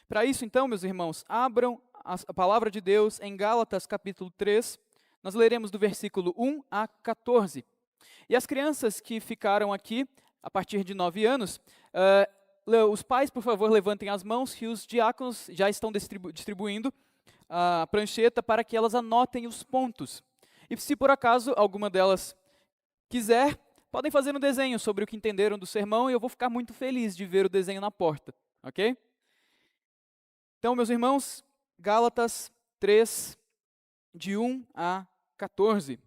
Para isso, então, meus irmãos, abram a palavra de Deus em Gálatas capítulo 3, nós leremos do versículo 1 a 14. E as crianças que ficaram aqui, a partir de 9 anos, os pais, por favor, levantem as mãos, que os diáconos já estão distribuindo a prancheta para que elas anotem os pontos. E se por acaso alguma delas quiser, podem fazer um desenho sobre o que entenderam do sermão e eu vou ficar muito feliz de ver o desenho na porta, ok? Então, meus irmãos, Gálatas 3, de 1 a 14.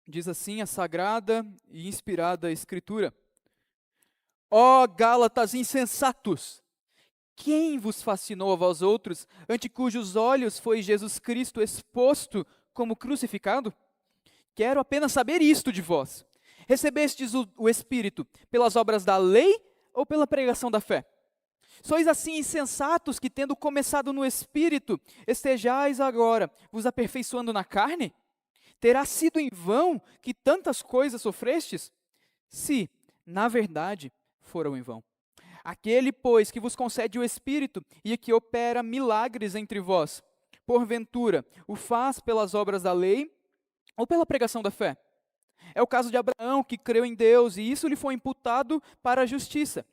Diz assim a sagrada e inspirada Escritura: Ó Gálatas insensatos! Quem vos fascinou a vós outros, ante cujos olhos foi Jesus Cristo exposto como crucificado? Quero apenas saber isto de vós. Recebestes o Espírito pelas obras da lei ou pela pregação da fé? Sois assim insensatos que, tendo começado no Espírito, estejais agora vos aperfeiçoando na carne? Terá sido em vão que tantas coisas sofrestes? Se, na verdade, foram em vão. Aquele, pois, que vos concede o Espírito e que opera milagres entre vós, porventura, o faz pelas obras da lei ou pela pregação da fé? É o caso de Abraão, que creu em Deus e isso lhe foi imputado para a justiça.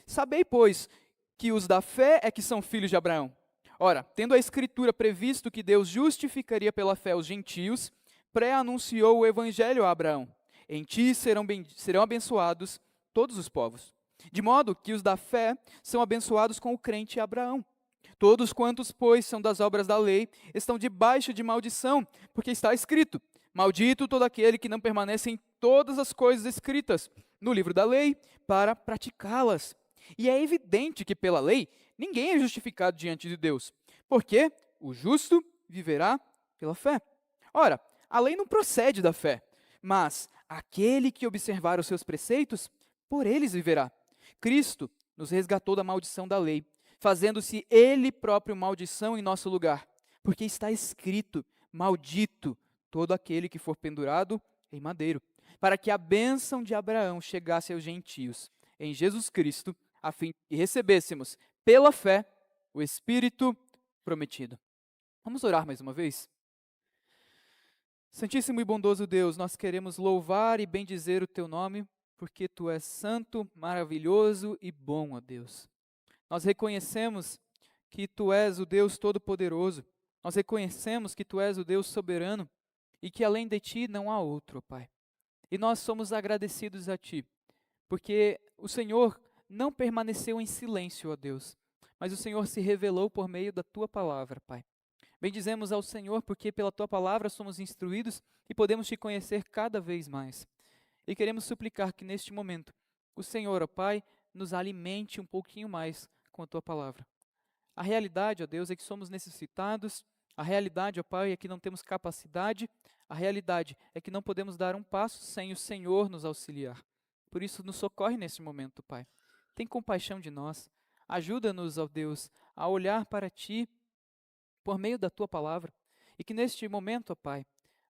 Sabei, pois, que os da fé é que são filhos de Abraão. Ora, tendo a Escritura previsto que Deus justificaria pela fé os gentios, pré-anunciou o Evangelho a Abraão. Em ti serão abençoados todos os povos. De modo que os da fé são abençoados com o crente Abraão. Todos quantos, pois, são das obras da lei, estão debaixo de maldição, porque está escrito: Maldito todo aquele que não permanece em todas as coisas escritas no livro da lei, para praticá-las. E é evidente que pela lei ninguém é justificado diante de Deus, porque o justo viverá pela fé. Ora, a lei não procede da fé, mas aquele que observar os seus preceitos, por eles viverá. Cristo nos resgatou da maldição da lei, fazendo-se Ele próprio maldição em nosso lugar, porque está escrito: Maldito todo aquele que for pendurado em madeiro, para que a bênção de Abraão chegasse aos gentios, em Jesus Cristo, a fim de que recebêssemos, pela fé, o Espírito prometido. Vamos orar mais uma vez? Santíssimo e bondoso Deus, nós queremos louvar e bendizer o Teu nome, porque Tu és santo, maravilhoso e bom, ó Deus. Nós reconhecemos que Tu és o Deus Todo-Poderoso, nós reconhecemos que Tu és o Deus soberano e que além de Ti não há outro, ó Pai. E nós somos agradecidos a Ti, porque o Senhor não permaneceu em silêncio, ó Deus, mas o Senhor se revelou por meio da Tua palavra, Pai. Bendizemos ao Senhor porque pela Tua palavra somos instruídos e podemos Te conhecer cada vez mais. E queremos suplicar que neste momento o Senhor, ó Pai, nos alimente um pouquinho mais com a Tua palavra. A realidade, ó Deus, é que somos necessitados, a realidade, ó Pai, é que não temos capacidade, a realidade é que não podemos dar um passo sem o Senhor nos auxiliar. Por isso, nos socorre neste momento, Pai. Tem compaixão de nós, ajuda-nos, ó Deus, a olhar para Ti por meio da Tua palavra, e que neste momento, ó Pai,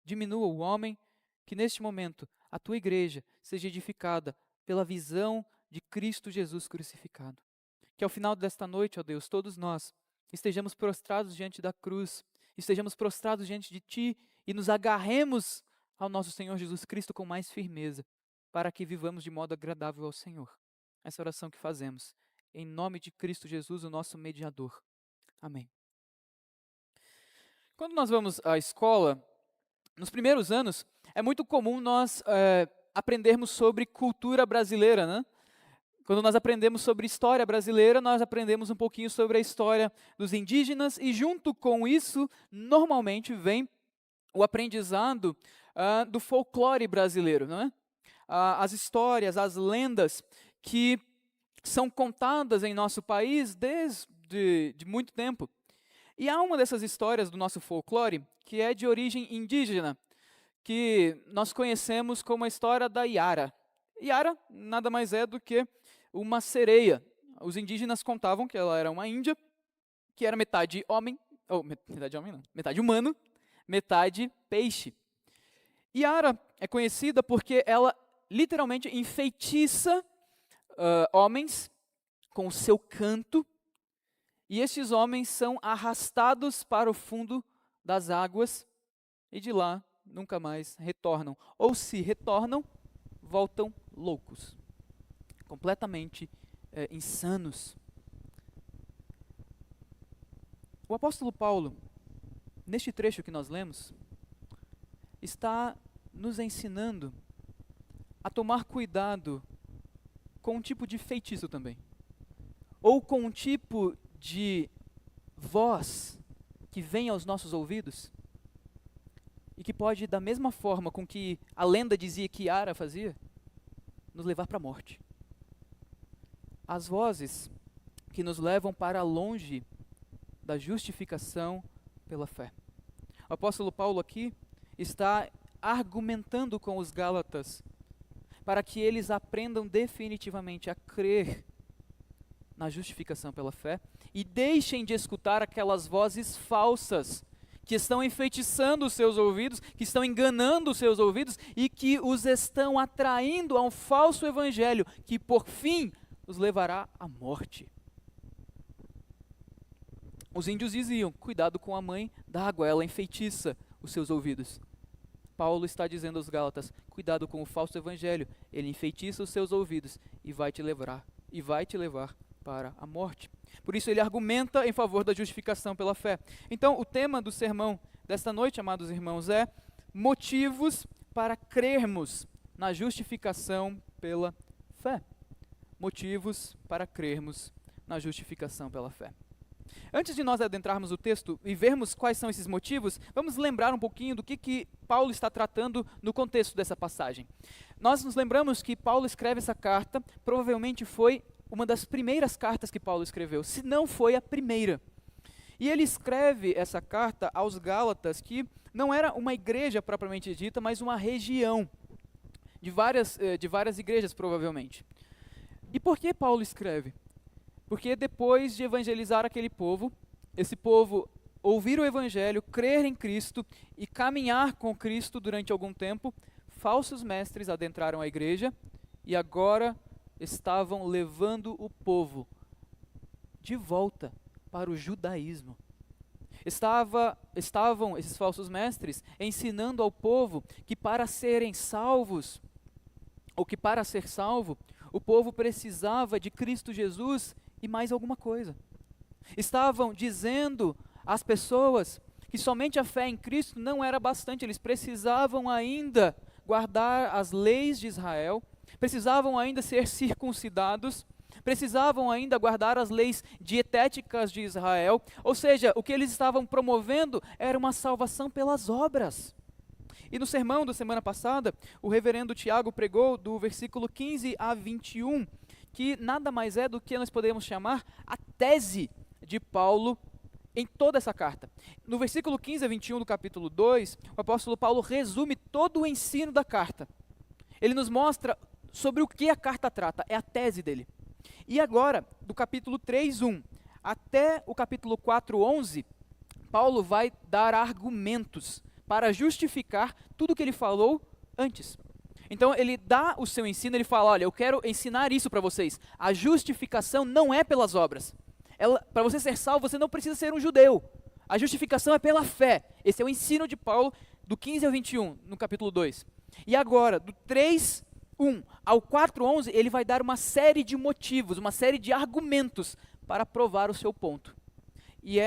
diminua o homem, que neste momento a Tua igreja seja edificada pela visão de Cristo Jesus crucificado. Que ao final desta noite, ó Deus, todos nós estejamos prostrados diante da cruz, estejamos prostrados diante de Ti e nos agarremos ao nosso Senhor Jesus Cristo com mais firmeza, para que vivamos de modo agradável ao Senhor. Essa oração que fazemos, em nome de Cristo Jesus, o nosso mediador. Amém. Quando nós vamos à escola, nos primeiros anos, é muito comum nós aprendermos sobre cultura brasileira, né? Quando nós aprendemos sobre história brasileira, nós aprendemos um pouquinho sobre a história dos indígenas e junto com isso, normalmente vem o aprendizado do folclore brasileiro, não é? As histórias, as lendas que são contadas em nosso país desde muito tempo. E há uma dessas histórias do nosso folclore que é de origem indígena, que nós conhecemos como a história da Iara. Iara nada mais é do que uma sereia. Os indígenas contavam que ela era uma índia, que era metade homem ou metade homem não, metade humano, metade peixe. Yara é conhecida porque ela literalmente enfeitiça homens com o seu canto, e estes homens são arrastados para o fundo das águas e de lá nunca mais retornam. Ou se retornam, voltam loucos, completamente insanos. O apóstolo Paulo, neste trecho que nós lemos, está nos ensinando a tomar cuidado com um tipo de feitiço também, ou com um tipo de voz que vem aos nossos ouvidos e que pode, da mesma forma com que a lenda dizia que Yara fazia, nos levar para a morte. As vozes que nos levam para longe da justificação pela fé. O apóstolo Paulo aqui está argumentando com os Gálatas para que eles aprendam definitivamente a crer na justificação pela fé e deixem de escutar aquelas vozes falsas que estão enfeitiçando os seus ouvidos, que estão enganando os seus ouvidos e que os estão atraindo a um falso evangelho que por fim os levará à morte. Os índios diziam: cuidado com a mãe d'água, ela enfeitiça os seus ouvidos. Paulo está dizendo aos Gálatas: cuidado com o falso evangelho, ele enfeitiça os seus ouvidos e vai te levar para a morte. Por isso ele argumenta em favor da justificação pela fé. Então o tema do sermão desta noite, amados irmãos, é motivos para crermos na justificação pela fé. Motivos para crermos na justificação pela fé. Antes de nós adentrarmos o texto e vermos quais são esses motivos, vamos lembrar um pouquinho do que Paulo está tratando no contexto dessa passagem. Nós nos lembramos que Paulo escreve essa carta, provavelmente foi uma das primeiras cartas que Paulo escreveu, se não foi a primeira. E ele escreve essa carta aos Gálatas, que não era uma igreja propriamente dita, mas uma região de várias igrejas, provavelmente. E por que Paulo escreve? Porque depois de evangelizar aquele povo, esse povo ouvir o evangelho, crer em Cristo e caminhar com Cristo durante algum tempo, falsos mestres adentraram a igreja e agora estavam levando o povo de volta para o judaísmo. Estavam esses falsos mestres ensinando ao povo que para serem salvos, ou que para ser salvo, o povo precisava de Cristo Jesus e mais alguma coisa. Estavam dizendo às pessoas que somente a fé em Cristo não era bastante, eles precisavam ainda guardar as leis de Israel, precisavam ainda ser circuncidados, precisavam ainda guardar as leis dietéticas de Israel, ou seja, o que eles estavam promovendo era uma salvação pelas obras. E no sermão da semana passada, o reverendo Tiago pregou do versículo 15 a 21, que nada mais é do que nós podemos chamar a tese de Paulo em toda essa carta. No versículo 15 a 21 do capítulo 2, o apóstolo Paulo resume todo o ensino da carta. Ele nos mostra sobre o que a carta trata, é a tese dele. E agora, do capítulo 3:1 até o capítulo 4:11, Paulo vai dar argumentos para justificar tudo o que ele falou antes. Então ele dá o seu ensino, ele fala: olha, eu quero ensinar isso para vocês. A justificação não é pelas obras. Para você ser salvo, você não precisa ser um judeu. A justificação é pela fé. Esse é o ensino de Paulo do 15 ao 21, no capítulo 2. E agora, do 3:1 ao 4:11, ele vai dar uma série de motivos, uma série de argumentos para provar o seu ponto. E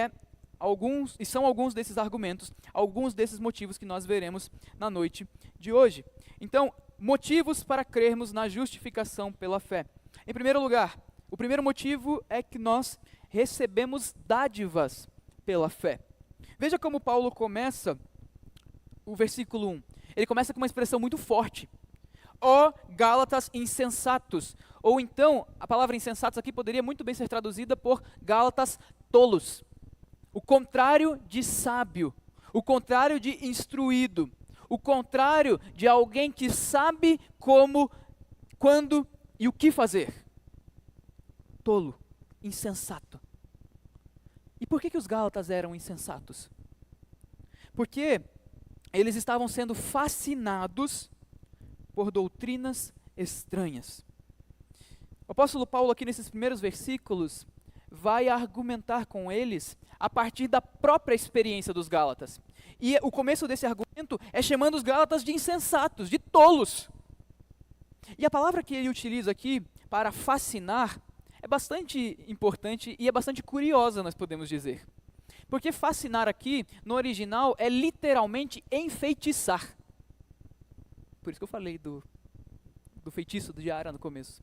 são alguns desses argumentos, alguns desses motivos que nós veremos na noite de hoje. Então, motivos para crermos na justificação pela fé. Em primeiro lugar, o primeiro motivo é que nós recebemos dádivas pela fé. Veja como Paulo começa o versículo 1. Ele começa com uma expressão muito forte. Ó Gálatas insensatos. Ou então, a palavra insensatos aqui poderia muito bem ser traduzida por Gálatas tolos. O contrário de sábio, o contrário de instruído, o contrário de alguém que sabe como, quando e o que fazer. Tolo, insensato. E por que os Gálatas eram insensatos? Porque eles estavam sendo fascinados por doutrinas estranhas. O apóstolo Paulo, aqui nesses primeiros versículos, vai argumentar com eles a partir da própria experiência dos Gálatas. E o começo desse argumento é chamando os Gálatas de insensatos, de tolos. E a palavra que ele utiliza aqui para fascinar é bastante importante e é bastante curiosa, nós podemos dizer. Porque fascinar aqui, no original, é literalmente enfeitiçar. Por isso que eu falei do feitiço de Ara no começo.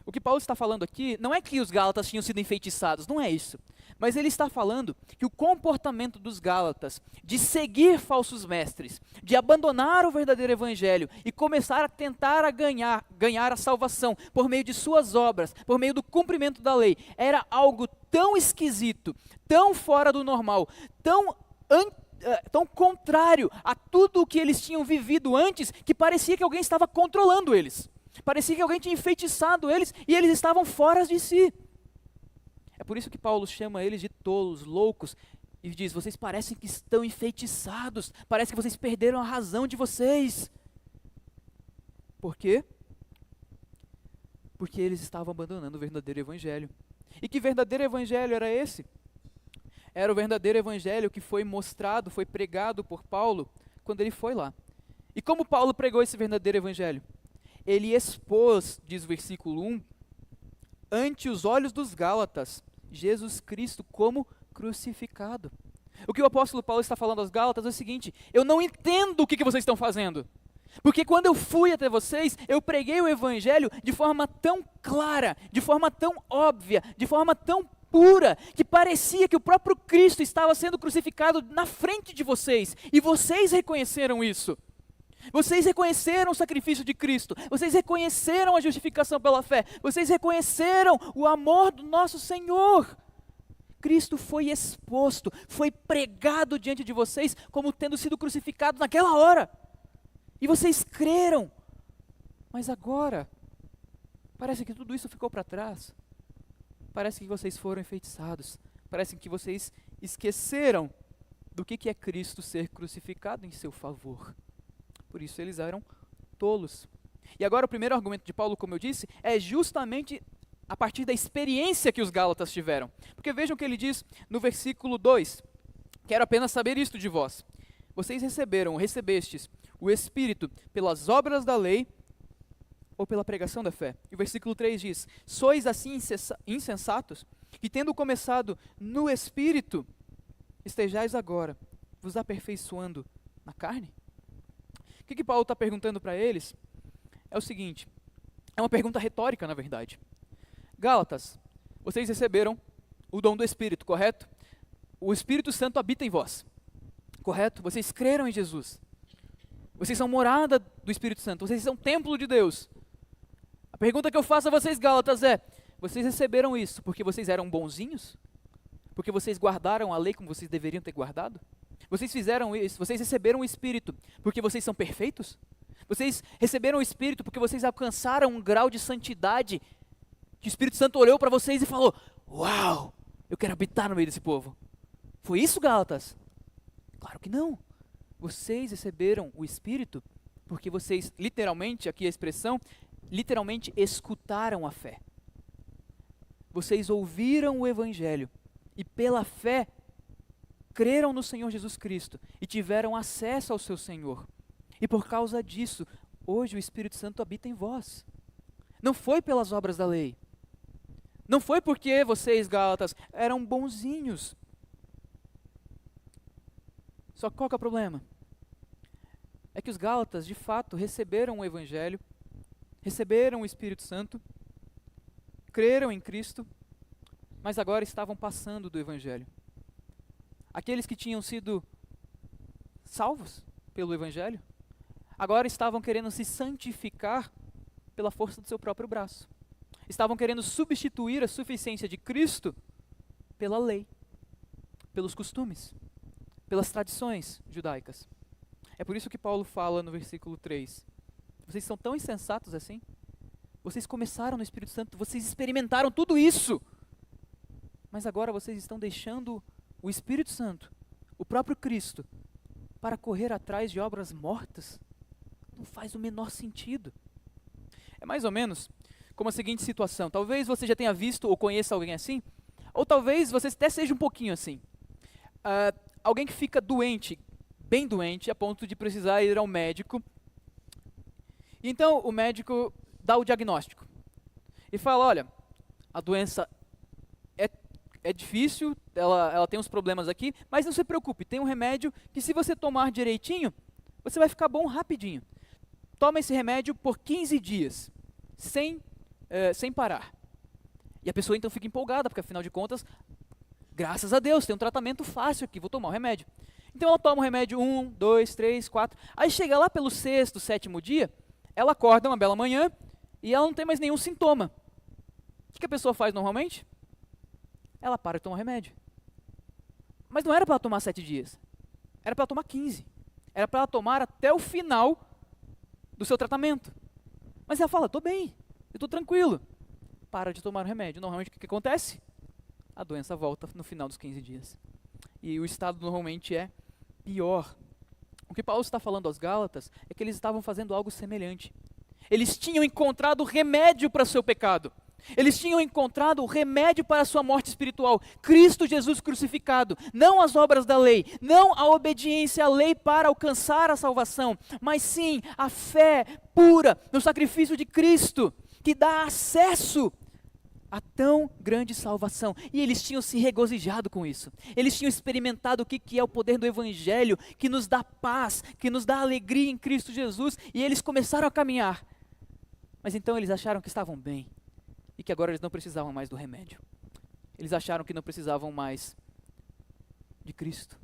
O que Paulo está falando aqui não é que os Gálatas tinham sido enfeitiçados, não é isso. Mas ele está falando que o comportamento dos Gálatas de seguir falsos mestres, de abandonar o verdadeiro evangelho e começar a tentar ganhar a salvação por meio de suas obras, por meio do cumprimento da lei, era algo tão esquisito, tão fora do normal, tão contrário a tudo o que eles tinham vivido antes, que parecia que alguém estava controlando eles. Parecia que alguém tinha enfeitiçado eles e eles estavam fora de si. É por isso que Paulo chama eles de tolos, loucos, e diz: vocês parecem que estão enfeitiçados, parece que vocês perderam a razão de vocês. Por quê? Porque eles estavam abandonando o verdadeiro evangelho. E que verdadeiro evangelho era esse? Era o verdadeiro evangelho que foi mostrado, foi pregado por Paulo quando ele foi lá. E como Paulo pregou esse verdadeiro evangelho? Ele expôs, diz o versículo 1, ante os olhos dos Gálatas, Jesus Cristo como crucificado. O que o apóstolo Paulo está falando aos Gálatas é o seguinte: eu não entendo o que vocês estão fazendo. Porque quando eu fui até vocês, eu preguei o evangelho de forma tão clara, de forma tão óbvia, de forma tão pura, que parecia que o próprio Cristo estava sendo crucificado na frente de vocês, e vocês reconheceram isso. Vocês reconheceram o sacrifício de Cristo, vocês reconheceram a justificação pela fé, vocês reconheceram o amor do nosso Senhor. Cristo foi exposto, foi pregado diante de vocês como tendo sido crucificado naquela hora. E vocês creram. Mas agora, parece que tudo isso ficou para trás. Parece que vocês foram enfeitiçados. Parece que vocês esqueceram do que é Cristo ser crucificado em seu favor. Por isso eles eram tolos. E agora o primeiro argumento de Paulo, como eu disse, é justamente a partir da experiência que os Gálatas tiveram. Porque vejam o que ele diz no versículo 2. Quero apenas saber isto de vós. Vocês recebestes o Espírito pelas obras da lei ou pela pregação da fé? E o versículo 3 diz: sois assim insensatos, que tendo começado no Espírito, estejais agora vos aperfeiçoando na carne? O que Paulo está perguntando para eles é o seguinte, é uma pergunta retórica, na verdade. Gálatas, vocês receberam o dom do Espírito, correto? O Espírito Santo habita em vós, correto? Vocês creram em Jesus. Vocês são morada do Espírito Santo, vocês são templo de Deus. A pergunta que eu faço a vocês, Gálatas, é: vocês receberam isso porque vocês eram bonzinhos? Porque vocês guardaram a lei como vocês deveriam ter guardado? Vocês fizeram isso, vocês receberam o Espírito porque vocês são perfeitos? Vocês receberam o Espírito porque vocês alcançaram um grau de santidade que o Espírito Santo olhou para vocês e falou: uau, eu quero habitar no meio desse povo. Foi isso, Gálatas? Claro que não. Vocês receberam o Espírito porque vocês, literalmente, aqui a expressão, literalmente escutaram a fé. Vocês ouviram o Evangelho e pela fé creram no Senhor Jesus Cristo e tiveram acesso ao seu Senhor. E por causa disso, hoje o Espírito Santo habita em vós. Não foi pelas obras da lei. Não foi porque vocês, Gálatas, eram bonzinhos. Só que qual que é o problema? É que os Gálatas, de fato, receberam o Evangelho, receberam o Espírito Santo, creram em Cristo, mas agora estavam passando do Evangelho. Aqueles que tinham sido salvos pelo Evangelho, agora estavam querendo se santificar pela força do seu próprio braço. Estavam querendo substituir a suficiência de Cristo pela lei, pelos costumes, pelas tradições judaicas. É por isso que Paulo fala no versículo 3. Vocês são tão insensatos assim? Vocês começaram no Espírito Santo, vocês experimentaram tudo isso. mas agora vocês estão deixando o Espírito Santo, o próprio Cristo, para correr atrás de obras mortas? Não faz o menor sentido. É mais ou menos como a seguinte situação. Talvez você já tenha visto ou conheça alguém assim, ou talvez você até seja um pouquinho assim. Alguém que fica doente, bem doente, a ponto de precisar ir ao médico. Então o médico dá o diagnóstico e fala, olha, a doença é difícil, ela tem uns problemas aqui, mas não se preocupe, tem um remédio que se você tomar direitinho, você vai ficar bom rapidinho. Toma esse remédio por 15 dias, sem parar. E a pessoa então fica empolgada, porque afinal de contas, graças a Deus, tem um tratamento fácil aqui, vou tomar o remédio. Então ela toma o remédio 1, 2, 3, 4, aí chega lá pelo 6º, 7º dia, ela acorda uma bela manhã e ela não tem mais nenhum sintoma. O que a pessoa faz normalmente? Ela para de tomar remédio. Mas não era para ela tomar 7 dias, era para ela tomar 15. Era para ela tomar até o final do seu tratamento. Mas ela fala, estou bem, eu estou tranquilo. Para de tomar o remédio. Normalmente o que acontece? A doença volta no final dos 15 dias. E o estado normalmente é pior. O que Paulo está falando aos Gálatas é que eles estavam fazendo algo semelhante. Eles tinham encontrado remédio para o seu pecado. Eles tinham encontrado o remédio para a sua morte espiritual, Cristo Jesus crucificado, não as obras da lei, não a obediência à lei para alcançar a salvação, mas sim a fé pura no sacrifício de Cristo, que dá acesso a tão grande salvação. E eles tinham se regozijado com isso, eles tinham experimentado o que é o poder do Evangelho, que nos dá paz, que nos dá alegria em Cristo Jesus, e eles começaram a caminhar, mas então eles acharam que estavam bem, e que agora eles não precisavam mais do remédio. Eles acharam que não precisavam mais de Cristo.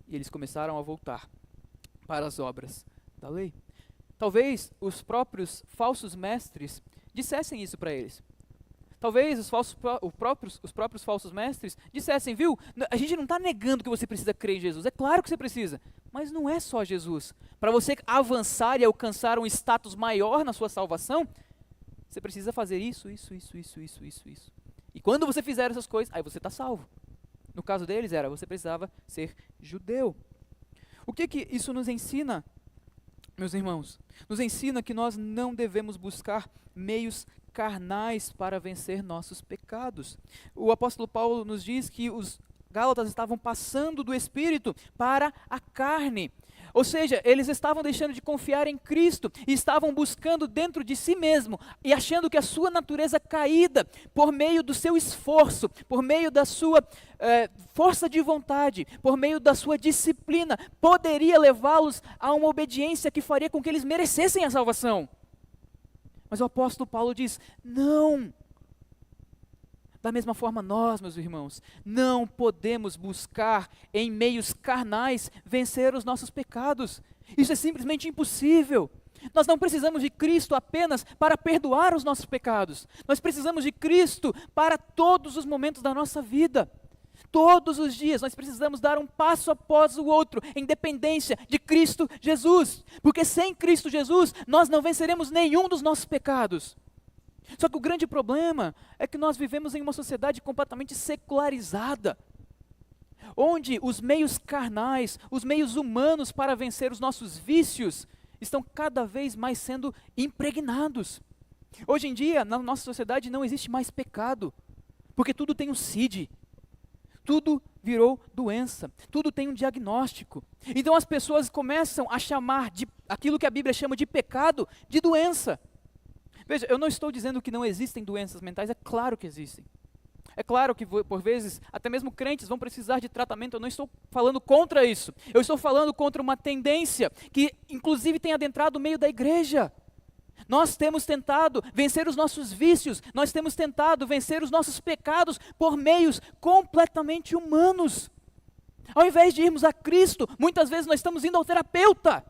E eles começaram a voltar para as obras da lei. Talvez os próprios falsos mestres dissessem isso para eles. Talvez os próprios falsos mestres dissessem, viu, a gente não está negando que você precisa crer em Jesus, é claro que você precisa, mas não é só Jesus. Para você avançar e alcançar um status maior na sua salvação, você precisa fazer isso. E quando você fizer essas coisas, aí você está salvo. No caso deles você precisava ser judeu. O que isso nos ensina, meus irmãos? Nos ensina que nós não devemos buscar meios carnais para vencer nossos pecados. O apóstolo Paulo nos diz que os Gálatas estavam passando do Espírito para a carne. Ou seja, eles estavam deixando de confiar em Cristo e estavam buscando dentro de si mesmo e achando que a sua natureza caída, por meio do seu esforço, por meio da sua força de vontade, por meio da sua disciplina, poderia levá-los a uma obediência que faria com que eles merecessem a salvação. Mas o apóstolo Paulo diz, não. Da mesma forma nós, meus irmãos, não podemos buscar em meios carnais vencer os nossos pecados. Isso é simplesmente impossível. Nós não precisamos de Cristo apenas para perdoar os nossos pecados. Nós precisamos de Cristo para todos os momentos da nossa vida. Todos os dias nós precisamos dar um passo após o outro em dependência de Cristo Jesus. Porque sem Cristo Jesus nós não venceremos nenhum dos nossos pecados. Só que o grande problema é que nós vivemos em uma sociedade completamente secularizada, onde os meios carnais, os meios humanos para vencer os nossos vícios, estão cada vez mais sendo impregnados. Hoje em dia, na nossa sociedade não existe mais pecado, porque tudo tem um CID, tudo virou doença, tudo tem um diagnóstico. Então as pessoas começam a chamar de aquilo que a Bíblia chama de pecado, de doença. Veja, eu não estou dizendo que não existem doenças mentais, é claro que existem. É claro que, por vezes, até mesmo crentes vão precisar de tratamento, eu não estou falando contra isso. Eu estou falando contra uma tendência que, inclusive, tem adentrado o meio da igreja. Nós temos tentado vencer os nossos vícios, nós temos tentado vencer os nossos pecados por meios completamente humanos. Ao invés de irmos a Cristo, muitas vezes nós estamos indo ao terapeuta.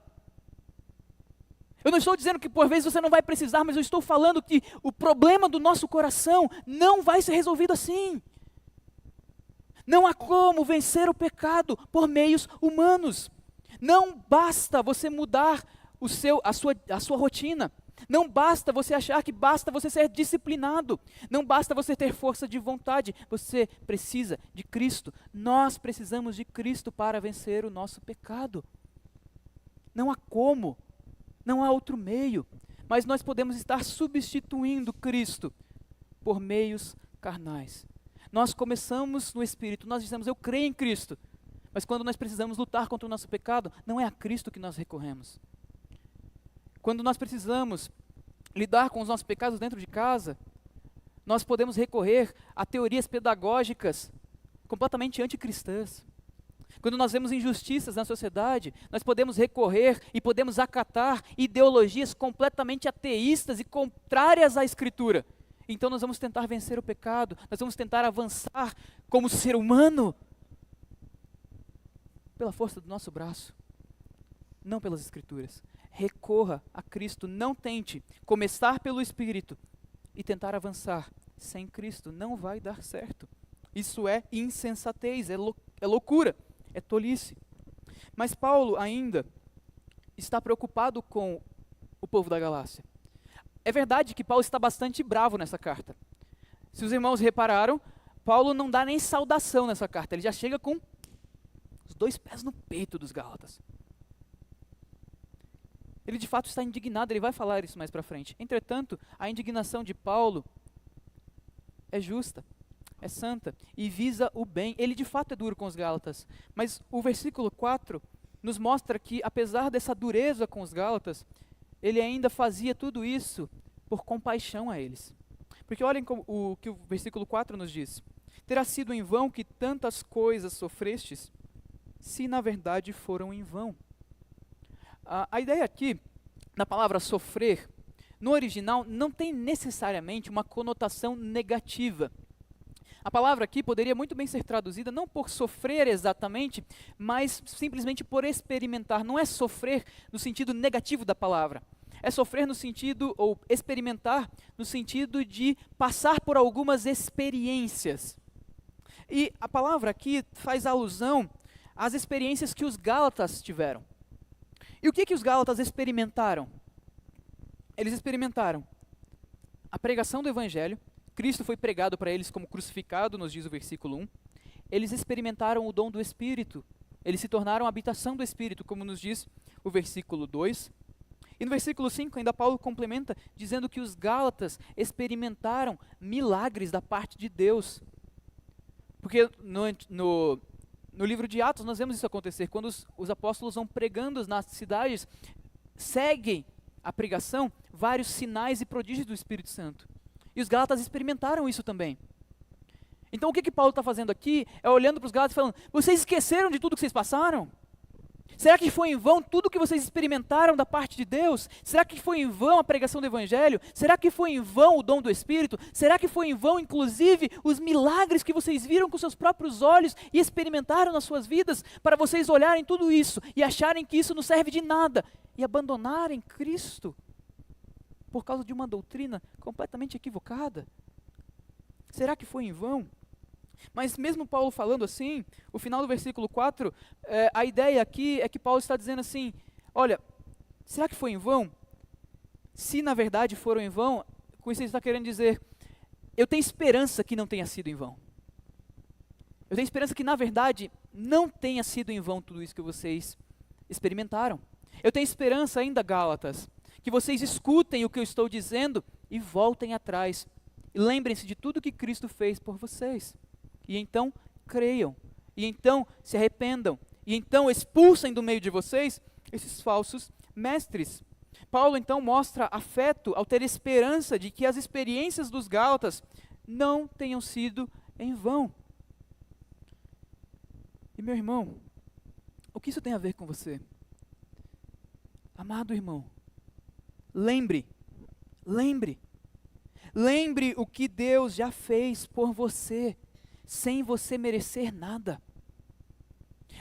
Eu não estou dizendo que por vezes você não vai precisar, mas eu estou falando que o problema do nosso coração não vai ser resolvido assim. Não há como vencer o pecado por meios humanos. Não basta você mudar a sua rotina. Não basta você achar que basta você ser disciplinado. Não basta você ter força de vontade. Você precisa de Cristo. Nós precisamos de Cristo para vencer o nosso pecado. Não há como. Não há outro meio. Mas nós podemos estar substituindo Cristo por meios carnais. Nós começamos no Espírito. Nós dizemos, eu creio em Cristo. Mas quando nós precisamos lutar contra o nosso pecado, não é a Cristo que nós recorremos. Quando nós precisamos lidar com os nossos pecados dentro de casa, nós podemos recorrer a teorias pedagógicas completamente anticristãs. Quando nós vemos injustiças na sociedade, nós podemos recorrer e podemos acatar ideologias completamente ateístas e contrárias à Escritura. Então nós vamos tentar vencer o pecado, nós vamos tentar avançar como ser humano pela força do nosso braço, não pelas Escrituras. Recorra a Cristo, não tente começar pelo Espírito e tentar avançar sem Cristo, não vai dar certo. Isso é insensatez, é loucura, é tolice. Mas Paulo ainda está preocupado com o povo da Galácia. É verdade que Paulo está bastante bravo nessa carta. Se os irmãos repararam, Paulo não dá nem saudação nessa carta, ele já chega com os 2 pés no peito dos Gálatas. Ele de fato está indignado, ele vai falar isso mais para frente. Entretanto, a indignação de Paulo é justa, é santa e visa o bem. Ele de fato é duro com os Gálatas, mas o versículo 4 nos mostra que, apesar dessa dureza com os Gálatas, ele ainda fazia tudo isso por compaixão a eles. Porque olhem o que o versículo 4 nos diz. Terá sido em vão que tantas coisas sofrestes, se na verdade foram em vão. A ideia aqui, na palavra sofrer, no original não tem necessariamente uma conotação negativa. A palavra aqui poderia muito bem ser traduzida não por sofrer exatamente, mas simplesmente por experimentar. Não é sofrer no sentido negativo da palavra. É sofrer no sentido, ou experimentar, no sentido de passar por algumas experiências. E a palavra aqui faz alusão às experiências que os Gálatas tiveram. E o que os Gálatas experimentaram? Eles experimentaram a pregação do Evangelho. Cristo foi pregado para eles como crucificado, nos diz o versículo 1. Eles experimentaram o dom do Espírito. Eles se tornaram a habitação do Espírito, como nos diz o versículo 2. E no versículo 5 ainda Paulo complementa, dizendo que os Gálatas experimentaram milagres da parte de Deus. Porque no livro de Atos nós vemos isso acontecer, quando os apóstolos vão pregando nas cidades, seguem a pregação vários sinais e prodígios do Espírito Santo. E os Gálatas experimentaram isso também. Então o que Paulo está fazendo aqui é olhando para os Gálatas e falando, vocês esqueceram de tudo que vocês passaram? Será que foi em vão tudo que vocês experimentaram da parte de Deus? Será que foi em vão a pregação do Evangelho? Será que foi em vão o dom do Espírito? Será que foi em vão, inclusive, os milagres que vocês viram com seus próprios olhos e experimentaram nas suas vidas, para vocês olharem tudo isso e acharem que isso não serve de nada e abandonarem Cristo por causa de uma doutrina completamente equivocada? Será que foi em vão? Mas mesmo Paulo falando assim, o final do versículo 4, a ideia aqui é que Paulo está dizendo assim, olha, será que foi em vão? Se na verdade foram em vão, com isso ele está querendo dizer, eu tenho esperança que não tenha sido em vão. Eu tenho esperança que na verdade não tenha sido em vão tudo isso que vocês experimentaram. Eu tenho esperança ainda, Gálatas, que vocês escutem o que eu estou dizendo e voltem atrás. E lembrem-se de tudo que Cristo fez por vocês. E então creiam, e então se arrependam, e então expulsem do meio de vocês esses falsos mestres. Paulo então mostra afeto ao ter esperança de que as experiências dos Gálatas não tenham sido em vão. E meu irmão, o que isso tem a ver com você? Amado irmão, lembre o que Deus já fez por você, sem você merecer nada.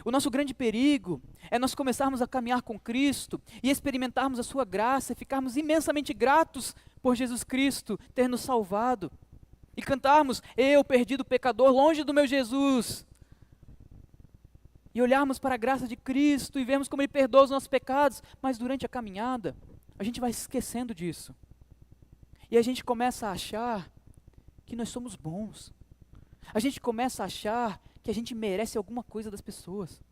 O nosso grande perigo é nós começarmos a caminhar com Cristo e experimentarmos a sua graça e ficarmos imensamente gratos por Jesus Cristo ter nos salvado. E cantarmos, eu perdido pecador, longe do meu Jesus. E olharmos para a graça de Cristo e vermos como Ele perdoa os nossos pecados, mas durante a caminhada, a gente vai se esquecendo disso. E a gente começa a achar que nós somos bons. A gente começa a achar que a gente merece alguma coisa das pessoas.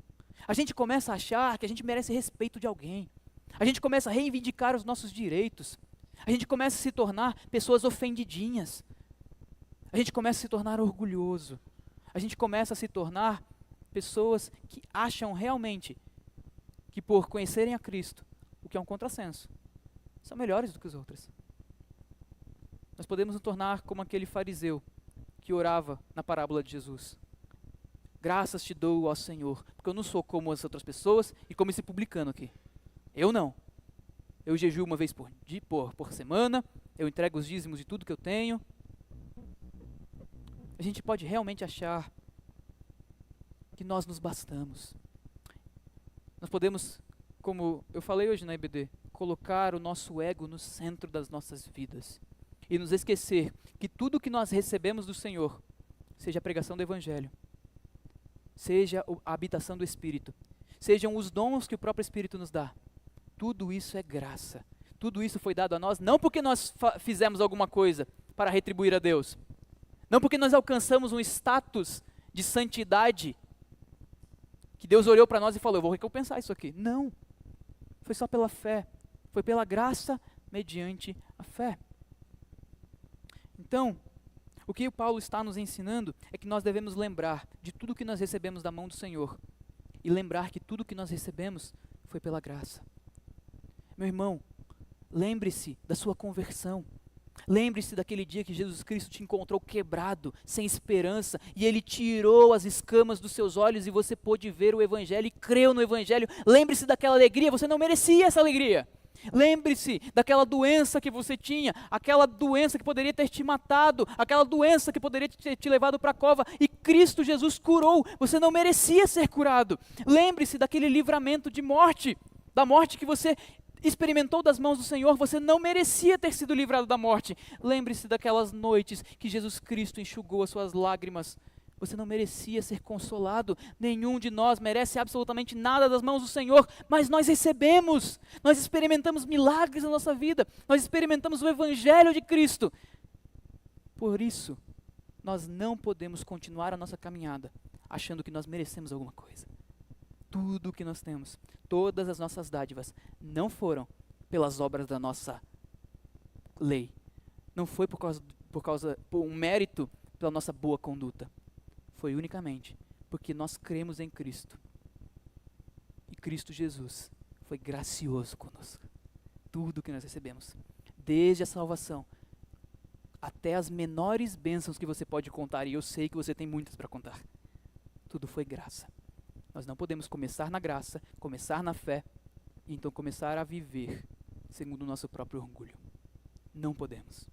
A gente começa a achar que a gente merece respeito de alguém. A gente começa a reivindicar os nossos direitos. A gente começa a se tornar pessoas ofendidinhas. A gente começa a se tornar orgulhoso. A gente começa a se tornar pessoas que acham realmente que por conhecerem a Cristo, o que é um contrassenso, são melhores do que os outros. Nós podemos nos tornar como aquele fariseu que orava na parábola de Jesus. Graças te dou, ó Senhor, porque eu não sou como as outras pessoas e como esse publicano aqui. Eu não. Eu jejuo uma vez por semana, eu entrego os dízimos de tudo que eu tenho. A gente pode realmente achar que nós nos bastamos. Nós podemos, como eu falei hoje na IBD, colocar o nosso ego no centro das nossas vidas e nos esquecer que tudo que nós recebemos do Senhor, seja a pregação do Evangelho, seja a habitação do Espírito, sejam os dons que o próprio Espírito nos dá, tudo isso é graça. Tudo isso foi dado a nós não porque nós fizemos alguma coisa para retribuir a Deus, não porque nós alcançamos um status de santidade que Deus olhou para nós e falou, eu vou recompensar isso aqui. Não, foi só pela fé, foi pela graça mediante a fé. Então, o que o Paulo está nos ensinando é que nós devemos lembrar de tudo que nós recebemos da mão do Senhor e lembrar que tudo que nós recebemos foi pela graça. Meu irmão, lembre-se da sua conversão. Lembre-se daquele dia que Jesus Cristo te encontrou quebrado, sem esperança, e Ele tirou as escamas dos seus olhos e você pôde ver o Evangelho e creu no Evangelho. Lembre-se daquela alegria, você não merecia essa alegria. Lembre-se daquela doença que você tinha, aquela doença que poderia ter te matado, aquela doença que poderia ter te levado para a cova, e Cristo Jesus curou, você não merecia ser curado. Lembre-se daquele livramento de morte, da morte que você experimentou das mãos do Senhor, você não merecia ter sido livrado da morte. Lembre-se daquelas noites que Jesus Cristo enxugou as suas lágrimas. Você não merecia ser consolado, nenhum de nós merece absolutamente nada das mãos do Senhor, mas nós recebemos, nós experimentamos milagres na nossa vida, nós experimentamos o Evangelho de Cristo. Por isso, nós não podemos continuar a nossa caminhada achando que nós merecemos alguma coisa. Tudo o que nós temos, todas as nossas dádivas, não foram pelas obras da nossa lei. Não foi por um mérito pela nossa boa conduta. Foi unicamente porque nós cremos em Cristo. E Cristo Jesus foi gracioso conosco. Tudo o que nós recebemos, desde a salvação até as menores bênçãos que você pode contar, e eu sei que você tem muitas para contar. Tudo foi graça. Nós não podemos começar na graça, começar na fé, e então começar a viver segundo o nosso próprio orgulho. Não podemos.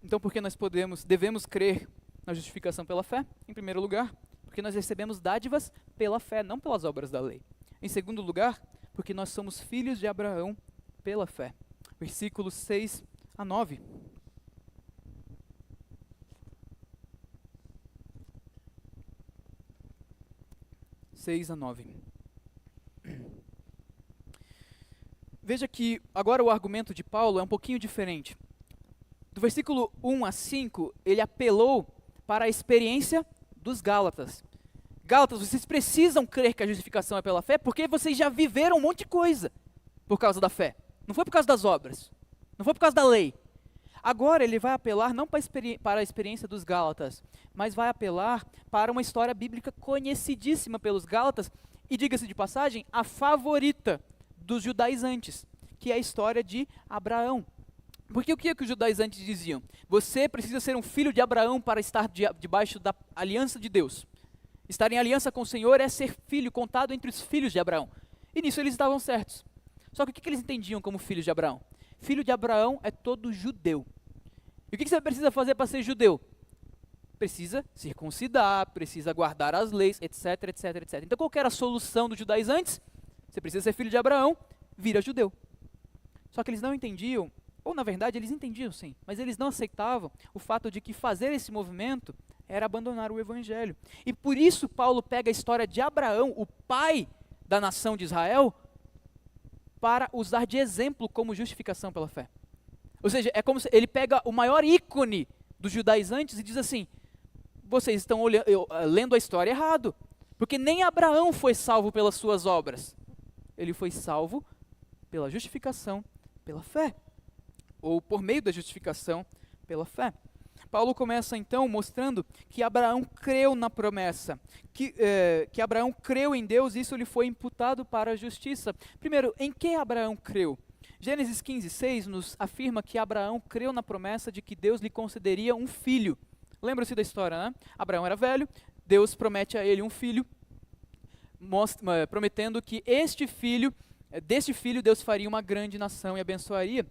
Então, por que nós devemos crer na justificação pela fé? Em primeiro lugar, porque nós recebemos dádivas pela fé, não pelas obras da lei. Em segundo lugar, porque nós somos filhos de Abraão pela fé. Versículos 6 a 9. Veja que agora o argumento de Paulo é um pouquinho diferente. Do versículo 1 a 5, ele apelou para a experiência dos Gálatas. Gálatas, vocês precisam crer que a justificação é pela fé, porque vocês já viveram um monte de coisa por causa da fé. Não foi por causa das obras, não foi por causa da lei. Agora ele vai apelar não para a experiência dos Gálatas, mas vai apelar para uma história bíblica conhecidíssima pelos Gálatas, e diga-se de passagem, a favorita dos judaizantes, que é a história de Abraão. Porque o que os judaizantes diziam? Você precisa ser um filho de Abraão para estar debaixo da aliança de Deus. Estar em aliança com o Senhor é ser filho, contado entre os filhos de Abraão. E nisso eles estavam certos. Só que o que eles entendiam como filhos de Abraão? Filho de Abraão é todo judeu. E o que você precisa fazer para ser judeu? Precisa circuncidar, precisa guardar as leis, etc, etc, etc. Então qual que era a solução dos judaizantes? Você precisa ser filho de Abraão, vira judeu. Só que eles não entendiam, ou na verdade eles entendiam sim, mas eles não aceitavam o fato de que fazer esse movimento era abandonar o Evangelho. E por isso Paulo pega a história de Abraão, o pai da nação de Israel, para usar de exemplo como justificação pela fé. Ou seja, é como se ele pega o maior ícone dos judaizantes e diz assim: vocês estão lendo a história errado, porque nem Abraão foi salvo pelas suas obras. Ele foi salvo pela justificação pela fé, ou por meio da justificação pela fé. Paulo começa então mostrando que Abraão creu na promessa, que Abraão creu em Deus e isso lhe foi imputado para a justiça. Primeiro, em que Abraão creu? Gênesis 15:6 nos afirma que Abraão creu na promessa de que Deus lhe concederia um filho. Lembra-se da história, né? Abraão era velho, Deus promete a ele um filho, prometendo que deste filho Deus faria uma grande nação e abençoaria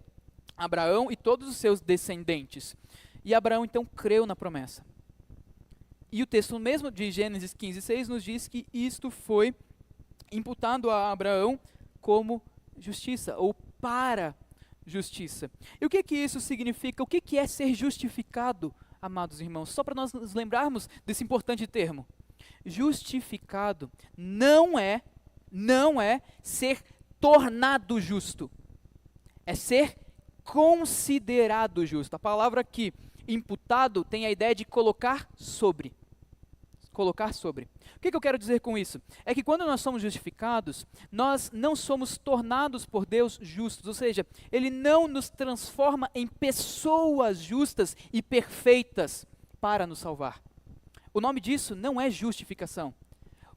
Abraão e todos os seus descendentes. E Abraão então creu na promessa. E o texto mesmo de Gênesis 15:6 nos diz que isto foi imputado a Abraão como justiça, ou para justiça. E o que que isso significa? O que que é ser justificado, amados irmãos? Só para nós nos lembrarmos desse importante termo. Justificado não é ser tornado justo. É ser considerado justo. A palavra aqui, imputado, tem a ideia de colocar sobre. Colocar sobre. O que eu quero dizer com isso? É que quando nós somos justificados, nós não somos tornados por Deus justos, ou seja, Ele não nos transforma em pessoas justas e perfeitas para nos salvar. O nome disso não é justificação.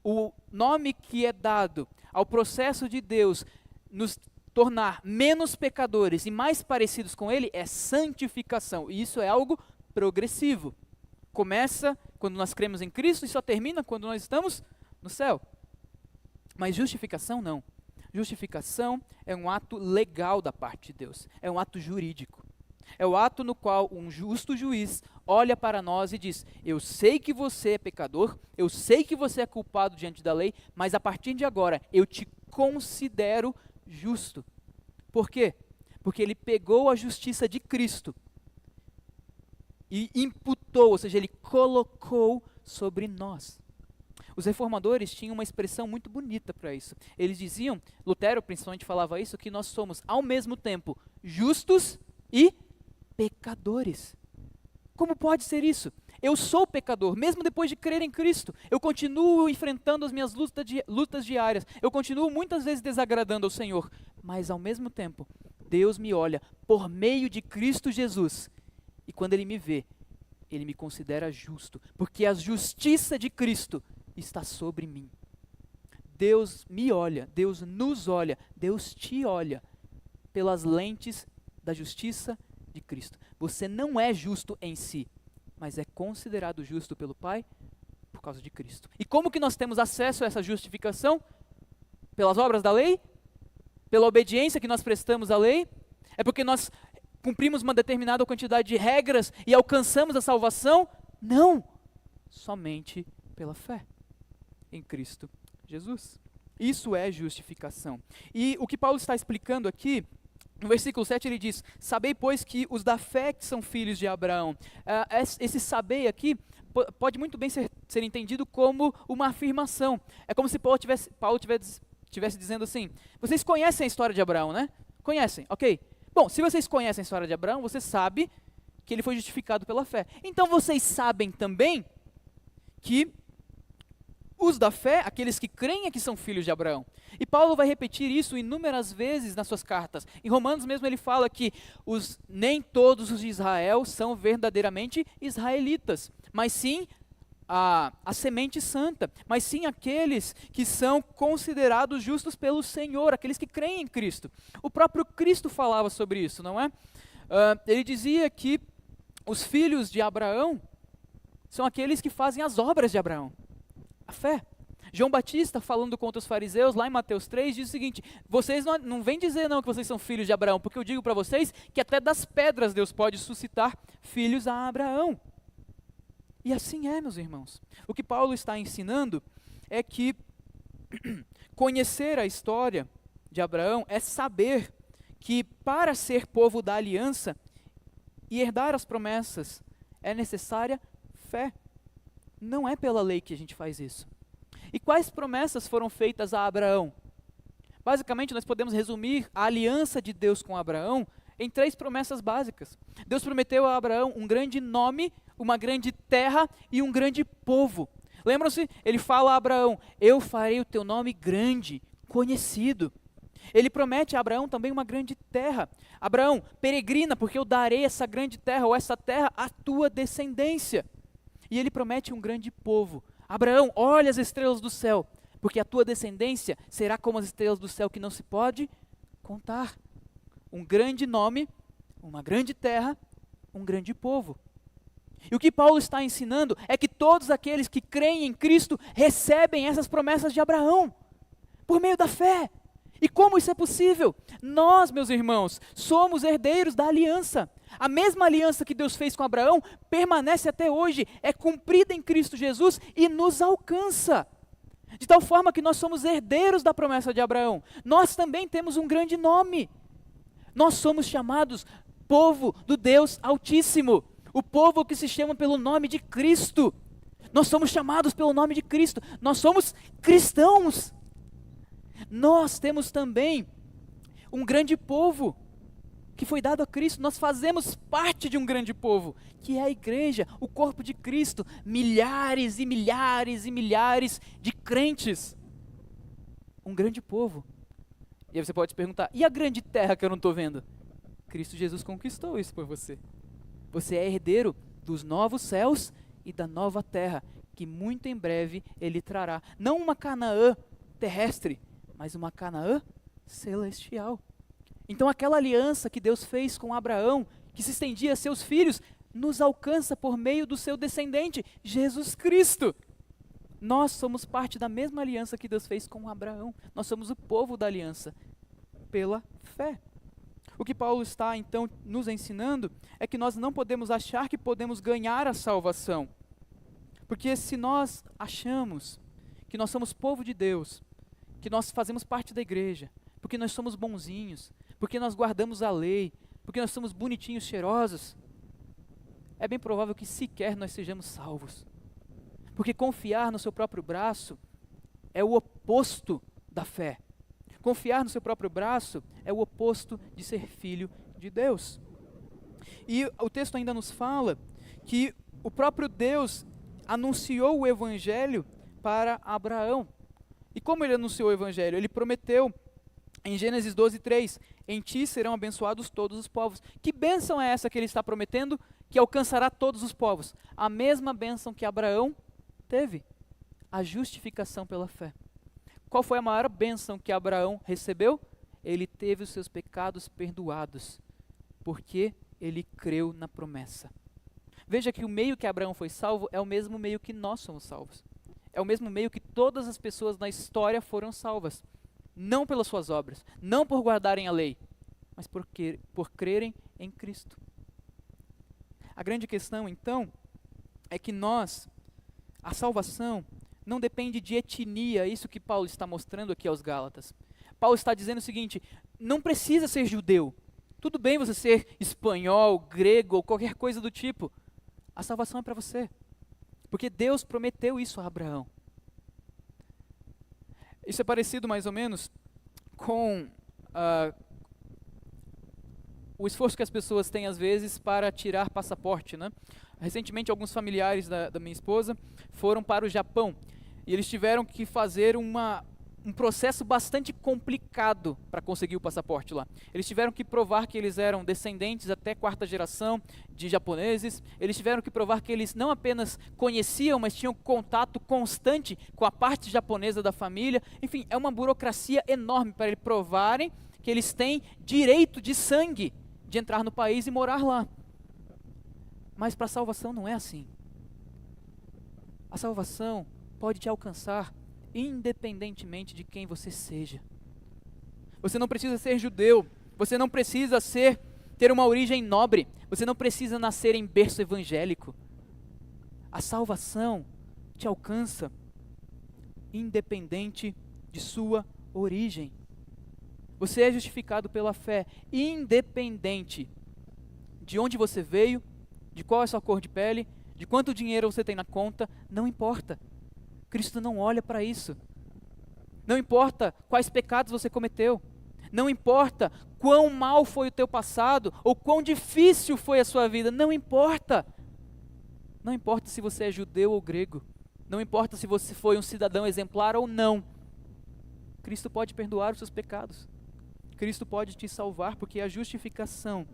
O nome que é dado ao processo de Deus nos tornar menos pecadores e mais parecidos com Ele é santificação. E isso é algo progressivo. Começa quando nós cremos em Cristo e só termina quando nós estamos no céu. Mas justificação não. Justificação é um ato legal da parte de Deus. É um ato jurídico. É o ato no qual um justo juiz olha para nós e diz: eu sei que você é pecador, eu sei que você é culpado diante da lei, mas a partir de agora eu te considero justo. Por quê? Porque ele pegou a justiça de Cristo e imputou, ou seja, ele colocou sobre nós. Os reformadores tinham uma expressão muito bonita para isso. Eles diziam, Lutero principalmente falava isso, que nós somos ao mesmo tempo justos e pecadores. Como pode ser isso? Eu sou pecador, mesmo depois de crer em Cristo. Eu continuo enfrentando as minhas lutas diárias. Eu continuo muitas vezes desagradando ao Senhor. Mas ao mesmo tempo, Deus me olha por meio de Cristo Jesus. E quando Ele me vê, Ele me considera justo. Porque a justiça de Cristo está sobre mim. Deus me olha, Deus nos olha, Deus te olha pelas lentes da justiça de Cristo. Você não é justo em si, mas é considerado justo pelo Pai por causa de Cristo. E como que nós temos acesso a essa justificação? Pelas obras da lei? Pela obediência que nós prestamos à lei? É porque nós cumprimos uma determinada quantidade de regras e alcançamos a salvação? Não! Somente pela fé em Cristo Jesus. Isso é justificação. E o que Paulo está explicando aqui, no versículo 7 ele diz: sabei, pois, que os da fé que são filhos de Abraão. Esse saber aqui pode muito bem ser entendido como uma afirmação. É como se Paulo tivesse dizendo assim: vocês conhecem a história de Abraão, né? Conhecem, ok. Bom, se vocês conhecem a história de Abraão, você sabe que ele foi justificado pela fé. Então vocês sabem também que os da fé, aqueles que creem é que são filhos de Abraão. E Paulo vai repetir isso inúmeras vezes nas suas cartas. Em Romanos mesmo ele fala que nem todos os de Israel são verdadeiramente israelitas, mas sim a semente santa, mas sim aqueles que são considerados justos pelo Senhor, aqueles que creem em Cristo. O próprio Cristo falava sobre isso, não é? Ele dizia que os filhos de Abraão são aqueles que fazem as obras de Abraão. A fé. João Batista, falando contra os fariseus, lá em Mateus 3, diz o seguinte: vocês não vêm dizer não que vocês são filhos de Abraão, porque eu digo para vocês que até das pedras Deus pode suscitar filhos a Abraão. E assim é, meus irmãos. O que Paulo está ensinando é que conhecer a história de Abraão é saber que para ser povo da aliança e herdar as promessas é necessária fé. Não é pela lei que a gente faz isso. E quais promessas foram feitas a Abraão? Basicamente, nós podemos resumir a aliança de Deus com Abraão em 3 promessas básicas. Deus prometeu a Abraão um grande nome, uma grande terra e um grande povo. Lembram-se? Ele fala a Abraão: eu farei o teu nome grande, conhecido. Ele promete a Abraão também uma grande terra. Abraão, peregrina, porque eu darei essa grande terra, ou essa terra, à tua descendência. E ele promete um grande povo. Abraão, olha as estrelas do céu, porque a tua descendência será como as estrelas do céu que não se pode contar. Um grande nome, uma grande terra, um grande povo. E o que Paulo está ensinando é que todos aqueles que creem em Cristo recebem essas promessas de Abraão, por meio da fé. E como isso é possível? Nós, meus irmãos, somos herdeiros da aliança. A mesma aliança que Deus fez com Abraão permanece até hoje, é cumprida em Cristo Jesus e nos alcança. De tal forma que nós somos herdeiros da promessa de Abraão. Nós também temos um grande nome. Nós somos chamados povo do Deus Altíssimo, o povo que se chama pelo nome de Cristo. Nós somos chamados pelo nome de Cristo, nós somos cristãos. Nós temos também um grande povo que foi dado a Cristo. Nós fazemos parte de um grande povo, que é a igreja, o corpo de Cristo, milhares e milhares e milhares de crentes. Um grande povo. E aí você pode se perguntar, e a grande terra que eu não estou vendo? Cristo Jesus conquistou isso por você. Você é herdeiro dos novos céus e da nova terra, que muito em breve Ele trará. Não uma Canaã terrestre, mas uma Canaã celestial. Então aquela aliança que Deus fez com Abraão, que se estendia a seus filhos, nos alcança por meio do seu descendente, Jesus Cristo. Nós somos parte da mesma aliança que Deus fez com Abraão. Nós somos o povo da aliança, pela fé. O que Paulo está então nos ensinando é que nós não podemos achar que podemos ganhar a salvação. Porque se nós achamos que nós somos povo de Deus, que nós fazemos parte da igreja, porque nós somos bonzinhos, porque nós guardamos a lei, porque nós somos bonitinhos, cheirosos, é bem provável que sequer nós sejamos salvos. Porque confiar no seu próprio braço é o oposto da fé. Confiar no seu próprio braço é o oposto de ser filho de Deus. E o texto ainda nos fala que o próprio Deus anunciou o evangelho para Abraão. E como ele anunciou o evangelho? Ele prometeu em Gênesis 12:3, em ti serão abençoados todos os povos. Que bênção é essa que ele está prometendo, que alcançará todos os povos? A mesma bênção que Abraão teve, a justificação pela fé. Qual foi a maior bênção que Abraão recebeu? Ele teve os seus pecados perdoados, porque ele creu na promessa. Veja que o meio que Abraão foi salvo é o mesmo meio que nós somos salvos. É o mesmo meio que todas as pessoas na história foram salvas. Não pelas suas obras, não por guardarem a lei, mas por crerem em Cristo. A grande questão, então, é que a salvação não depende de etnia, isso que Paulo está mostrando aqui aos Gálatas. Paulo está dizendo o seguinte, não precisa ser judeu. Tudo bem você ser espanhol, grego ou qualquer coisa do tipo. A salvação é para você. Porque Deus prometeu isso a Abraão. Isso é parecido mais ou menos com o esforço que as pessoas têm às vezes para tirar passaporte, né? Recentemente alguns familiares da minha esposa foram para o Japão e eles tiveram que fazer um processo bastante complicado para conseguir o passaporte lá. Eles tiveram que provar que eles eram descendentes até 4ª geração de japoneses. Eles tiveram que provar que eles não apenas conheciam, mas tinham contato constante com a parte japonesa da família. Enfim, é uma burocracia enorme para eles provarem que eles têm direito de sangue de entrar no país e morar lá. Mas para a salvação não é assim. A salvação pode te alcançar independentemente de quem você seja. Você não precisa ser judeu, você não precisa ter uma origem nobre, você não precisa nascer em berço evangélico. A salvação te alcança independente de sua origem. Você é justificado pela fé, independente de onde você veio, de qual é a sua cor de pele, de quanto dinheiro você tem na conta, não importa. Cristo não olha para isso. Não importa quais pecados você cometeu. Não importa quão mal foi o teu passado ou quão difícil foi a sua vida. Não importa. Não importa se você é judeu ou grego. Não importa se você foi um cidadão exemplar ou não. Cristo pode perdoar os seus pecados. Cristo pode te salvar, porque a justificação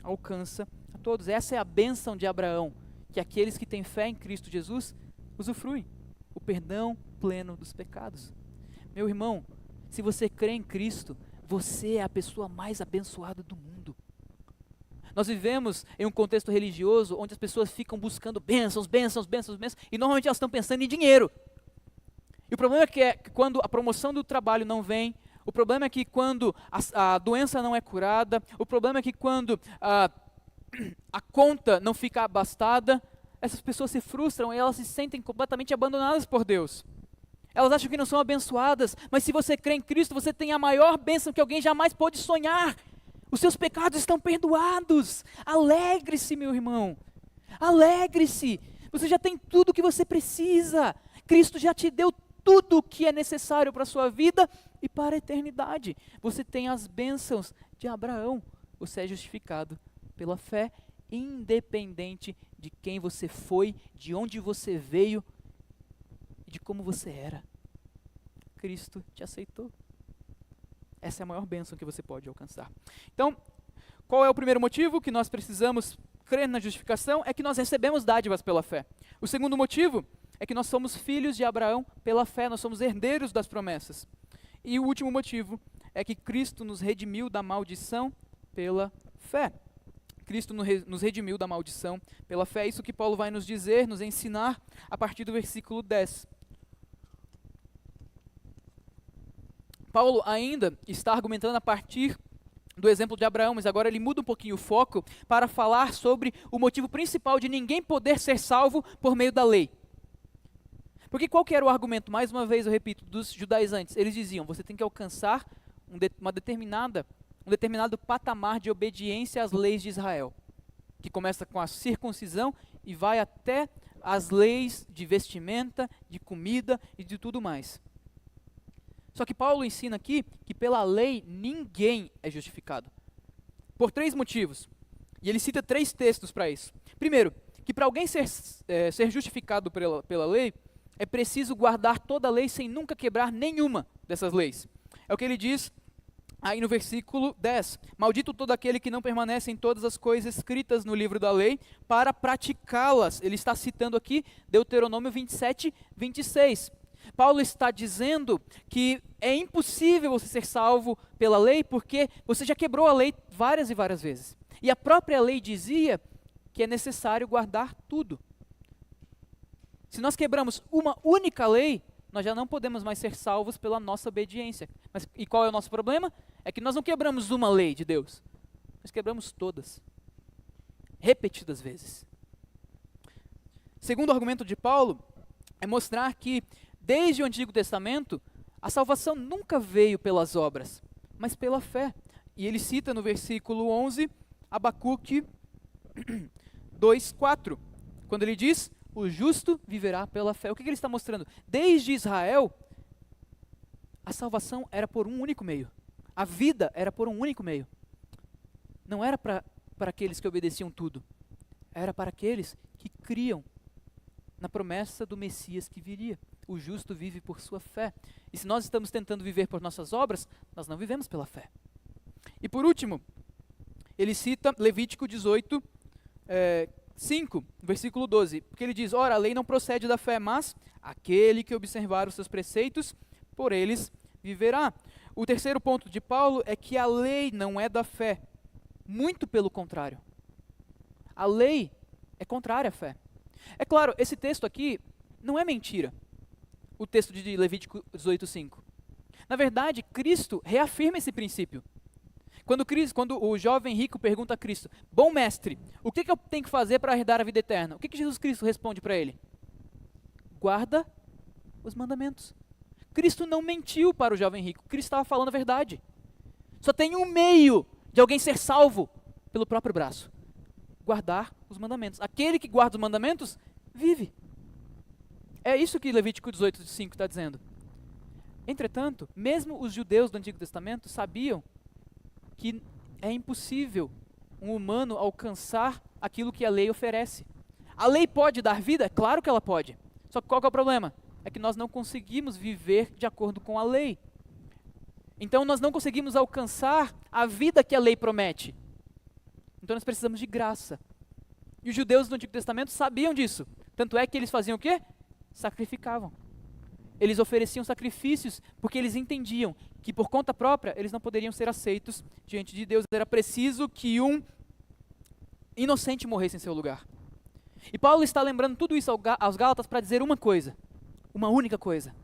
alcança a todos. Essa é a bênção de Abraão, que aqueles que têm fé em Cristo Jesus usufruem. O perdão pleno dos pecados. Meu irmão, se você crê em Cristo, você é a pessoa mais abençoada do mundo. Nós vivemos em um contexto religioso onde as pessoas ficam buscando bênçãos, e normalmente elas estão pensando em dinheiro. E o problema é que quando a promoção do trabalho não vem, o problema é que quando a doença não é curada, o problema é que quando a conta não fica abastada, essas pessoas se frustram e elas se sentem completamente abandonadas por Deus. Elas acham que não são abençoadas, mas se você crê em Cristo, você tem a maior bênção que alguém jamais pôde sonhar. Os seus pecados estão perdoados. Alegre-se, meu irmão. Alegre-se. Você já tem tudo o que você precisa. Cristo já te deu tudo o que é necessário para a sua vida e para a eternidade. Você tem as bênçãos de Abraão. Você é justificado pela fé, independente de quem você foi, de onde você veio e de como você era. Cristo te aceitou. Essa é a maior bênção que você pode alcançar. Então, qual é o primeiro motivo que nós precisamos crer na justificação? É que nós recebemos dádivas pela fé. O segundo motivo é que nós somos filhos de Abraão pela fé, nós somos herdeiros das promessas. E o último motivo é que Cristo nos redimiu da maldição pela fé. Cristo nos redimiu da maldição pela fé. É isso que Paulo vai nos dizer, nos ensinar a partir do versículo 10. Paulo ainda está argumentando a partir do exemplo de Abraão, mas agora ele muda um pouquinho o foco para falar sobre o motivo principal de ninguém poder ser salvo por meio da lei. Porque qual que era o argumento, mais uma vez eu repito, dos judaizantes? Eles diziam, você tem que alcançar um determinado patamar de obediência às leis de Israel, que começa com a circuncisão e vai até as leis de vestimenta, de comida e de tudo mais. Só que Paulo ensina aqui que pela lei ninguém é justificado. Por 3 motivos. E ele cita 3 textos para isso. Primeiro, que para alguém ser justificado pela lei, é preciso guardar toda a lei sem nunca quebrar nenhuma dessas leis. É o que ele diz aí no versículo 10. Maldito todo aquele que não permanece em todas as coisas escritas no livro da lei para praticá-las. Ele está citando aqui Deuteronômio 27, 26. Paulo está dizendo que é impossível você ser salvo pela lei porque você já quebrou a lei várias e várias vezes. E a própria lei dizia que é necessário guardar tudo. Se nós quebramos uma única lei, nós já não podemos mais ser salvos pela nossa obediência. E qual é o nosso problema? É que nós não quebramos uma lei de Deus, nós quebramos todas, repetidas vezes. Segundo o argumento de Paulo, é mostrar que desde o Antigo Testamento, a salvação nunca veio pelas obras, mas pela fé. E ele cita no versículo 11, Abacuque 2:4, quando ele diz, o justo viverá pela fé. O que ele está mostrando? Desde Israel, a salvação era por um único meio. A vida era por um único meio. Não era para aqueles que obedeciam tudo. Era para aqueles que criam na promessa do Messias que viria. O justo vive por sua fé. E se nós estamos tentando viver por nossas obras, nós não vivemos pela fé. E por último, ele cita Levítico 18, 5, versículo 12, porque ele diz, ora, a lei não procede da fé, mas aquele que observar os seus preceitos, por eles viverá. O terceiro ponto de Paulo é que a lei não é da fé, muito pelo contrário. A lei é contrária à fé. É claro, esse texto aqui não é mentira, o texto de Levítico 18:5. Na verdade, Cristo reafirma esse princípio. Quando o jovem rico pergunta a Cristo, bom mestre, o que eu tenho que fazer para herdar a vida eterna? O que Jesus Cristo responde para ele? Guarda os mandamentos. Cristo não mentiu para o jovem rico, Cristo estava falando a verdade. Só tem um meio de alguém ser salvo pelo próprio braço. Guardar os mandamentos. Aquele que guarda os mandamentos, vive. É isso que Levítico 18:5 está dizendo. Entretanto, mesmo os judeus do Antigo Testamento sabiam que é impossível um humano alcançar aquilo que a lei oferece. A lei pode dar vida? Claro que ela pode. Só que qual que é o problema? É que nós não conseguimos viver de acordo com a lei. Então nós não conseguimos alcançar a vida que a lei promete. Então nós precisamos de graça. E os judeus do Antigo Testamento sabiam disso. Tanto é que eles faziam o quê? Sacrificavam. Eles ofereciam sacrifícios porque eles entendiam que por conta própria eles não poderiam ser aceitos diante de Deus. Era preciso que um inocente morresse em seu lugar. E Paulo está lembrando tudo isso aos Gálatas para dizer uma coisa, uma única coisa.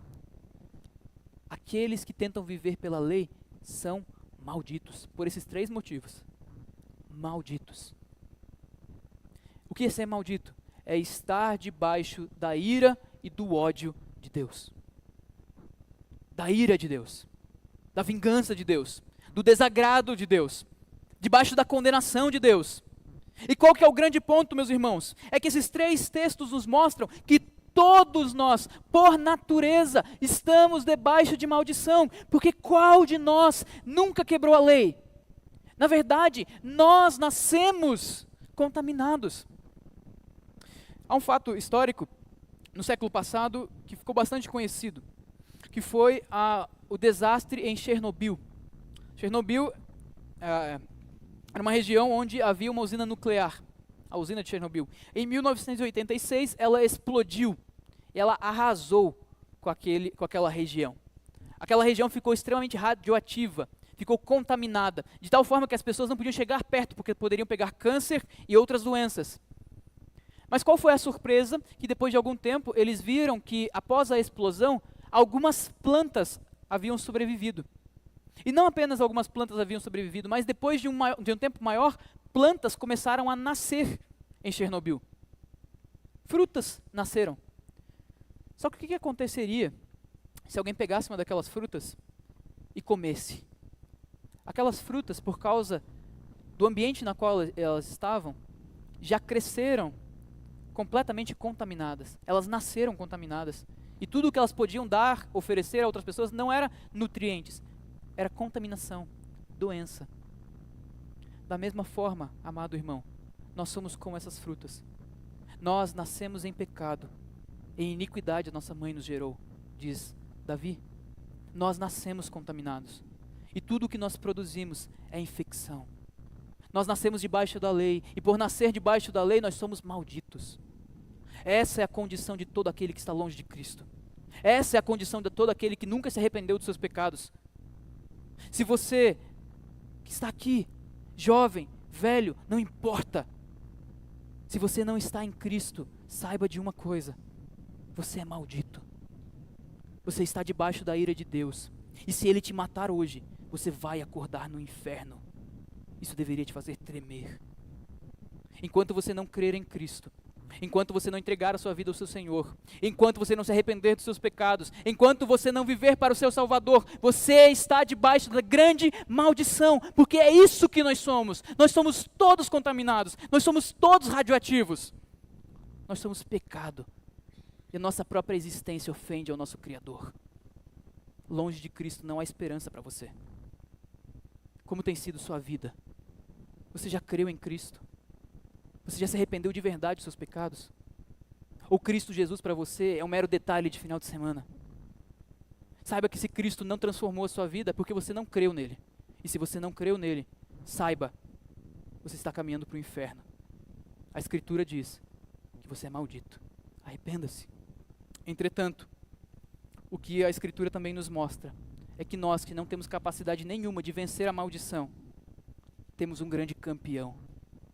Aqueles que tentam viver pela lei são malditos, por esses 3 motivos. Malditos. O que é ser maldito? É estar debaixo da ira e do ódio de Deus. Da ira de Deus, da vingança de Deus, do desagrado de Deus, debaixo da condenação de Deus. E qual que é o grande ponto, meus irmãos? É que esses 3 textos nos mostram que todos nós, por natureza, estamos debaixo de maldição, porque qual de nós nunca quebrou a lei? Na verdade, nós nascemos contaminados. Há um fato histórico no século passado que ficou bastante conhecido, que foi o desastre em Chernobyl. Chernobyl era uma região onde havia uma usina nuclear, a usina de Chernobyl. Em 1986, ela explodiu, ela arrasou com aquela região. Aquela região ficou extremamente radioativa, ficou contaminada, de tal forma que as pessoas não podiam chegar perto, porque poderiam pegar câncer e outras doenças. Mas qual foi a surpresa? Que depois de algum tempo, eles viram que, após a explosão, algumas plantas haviam sobrevivido. E não apenas algumas plantas haviam sobrevivido, mas depois de um tempo maior, plantas começaram a nascer em Chernobyl. Frutas nasceram. Só que o que aconteceria se alguém pegasse uma daquelas frutas e comesse? Aquelas frutas, por causa do ambiente na qual elas estavam, já cresceram completamente contaminadas. Elas nasceram contaminadas. E tudo o que elas podiam dar, oferecer a outras pessoas, não era nutrientes, era contaminação, doença. Da mesma forma, amado irmão, nós somos como essas frutas. Nós nascemos em pecado, em iniquidade nossa mãe nos gerou, diz Davi. Nós nascemos contaminados. E tudo o que nós produzimos é infecção. Nós nascemos debaixo da lei, e por nascer debaixo da lei, nós somos malditos. Essa é a condição de todo aquele que está longe de Cristo. Essa é a condição de todo aquele que nunca se arrependeu dos seus pecados. Se você que está aqui, jovem, velho, não importa. Se você não está em Cristo, saiba de uma coisa: você é maldito. Você está debaixo da ira de Deus. E se Ele te matar hoje, você vai acordar no inferno. Isso deveria te fazer tremer. Enquanto você não crer em Cristo, enquanto você não entregar a sua vida ao seu Senhor, enquanto você não se arrepender dos seus pecados, enquanto você não viver para o seu Salvador, você está debaixo da grande maldição, porque é isso que nós somos. Nós somos todos contaminados, nós somos todos radioativos. Nós somos pecado, e a nossa própria existência ofende ao nosso Criador. Longe de Cristo não há esperança para você. Como tem sido sua vida? Você já creu em Cristo? Você já se arrependeu de verdade dos seus pecados? Ou Cristo Jesus para você é um mero detalhe de final de semana? Saiba que se Cristo não transformou a sua vida é porque você não creu nele. E se você não creu nele, saiba, você está caminhando para o inferno. A Escritura diz que você é maldito. Arrependa-se. Entretanto, o que a Escritura também nos mostra é que nós, que não temos capacidade nenhuma de vencer a maldição, temos um grande campeão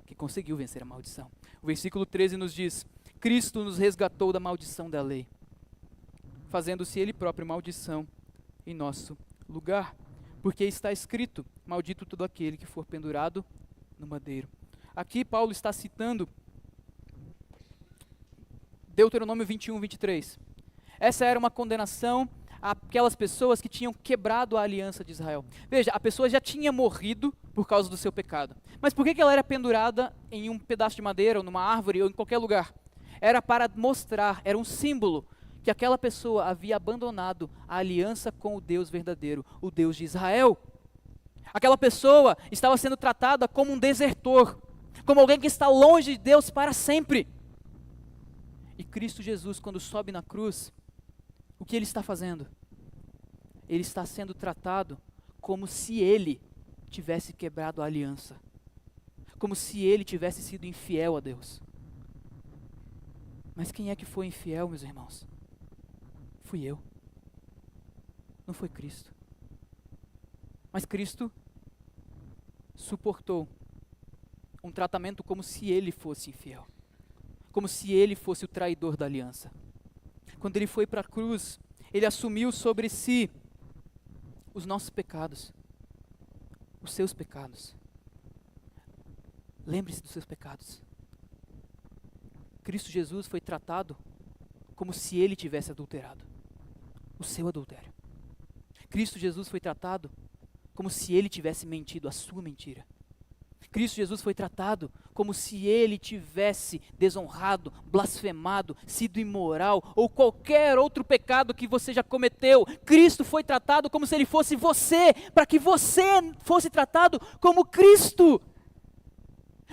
que conseguiu vencer a maldição. O versículo 13 nos diz: Cristo nos resgatou da maldição da lei, fazendo-se Ele próprio maldição em nosso lugar. Porque está escrito: maldito todo aquele que for pendurado no madeiro. Aqui Paulo está citando Deuteronômio 21, 23. Essa era uma condenação àquelas pessoas que tinham quebrado a aliança de Israel. Veja, a pessoa já tinha morrido por causa do seu pecado. Mas por que ela era pendurada em um pedaço de madeira, ou numa árvore, ou em qualquer lugar? Era para mostrar, era um símbolo, que aquela pessoa havia abandonado a aliança com o Deus verdadeiro, o Deus de Israel. Aquela pessoa estava sendo tratada como um desertor, como alguém que está longe de Deus para sempre. E Cristo Jesus, quando sobe na cruz, o que ele está fazendo? Ele está sendo tratado como se ele tivesse quebrado a aliança, como se ele tivesse sido infiel a Deus. Mas quem é que foi infiel, meus irmãos? Fui eu. Não foi Cristo. Mas Cristo suportou um tratamento como se ele fosse infiel, como se ele fosse o traidor da aliança. Quando ele foi para a cruz, ele assumiu sobre si os nossos pecados, os seus pecados. Lembre-se dos seus pecados. Cristo Jesus foi tratado como se ele tivesse adulterado o seu adultério. Cristo Jesus foi tratado como se ele tivesse mentido a sua mentira. Cristo Jesus foi tratado como se ele tivesse desonrado, blasfemado, sido imoral ou qualquer outro pecado que você já cometeu. Cristo foi tratado como se ele fosse você, para que você fosse tratado como Cristo.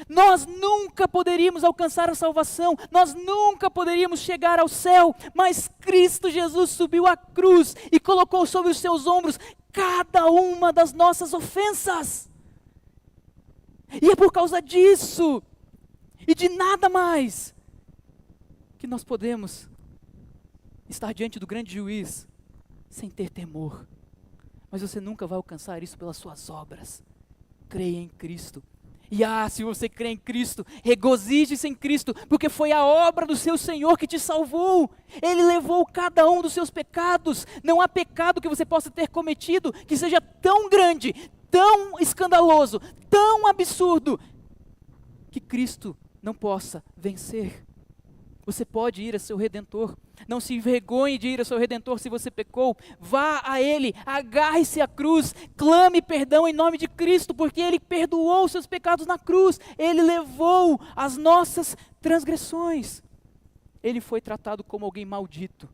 Nós nunca poderíamos alcançar a salvação, nós nunca poderíamos chegar ao céu, mas Cristo Jesus subiu à cruz e colocou sobre os seus ombros cada uma das nossas ofensas. E é por causa disso, e de nada mais, que nós podemos estar diante do grande juiz sem ter temor. Mas você nunca vai alcançar isso pelas suas obras. Creia em Cristo. E se você crê em Cristo, regozije-se em Cristo, porque foi a obra do seu Senhor que te salvou. Ele levou cada um dos seus pecados. Não há pecado que você possa ter cometido que seja tão grande, tão escandaloso, tão absurdo, que Cristo não possa vencer. Você pode ir a seu Redentor. Não se envergonhe de ir ao seu Redentor se você pecou. Vá a Ele, agarre-se à cruz, clame perdão em nome de Cristo, porque Ele perdoou os seus pecados na cruz. Ele levou as nossas transgressões. Ele foi tratado como alguém maldito,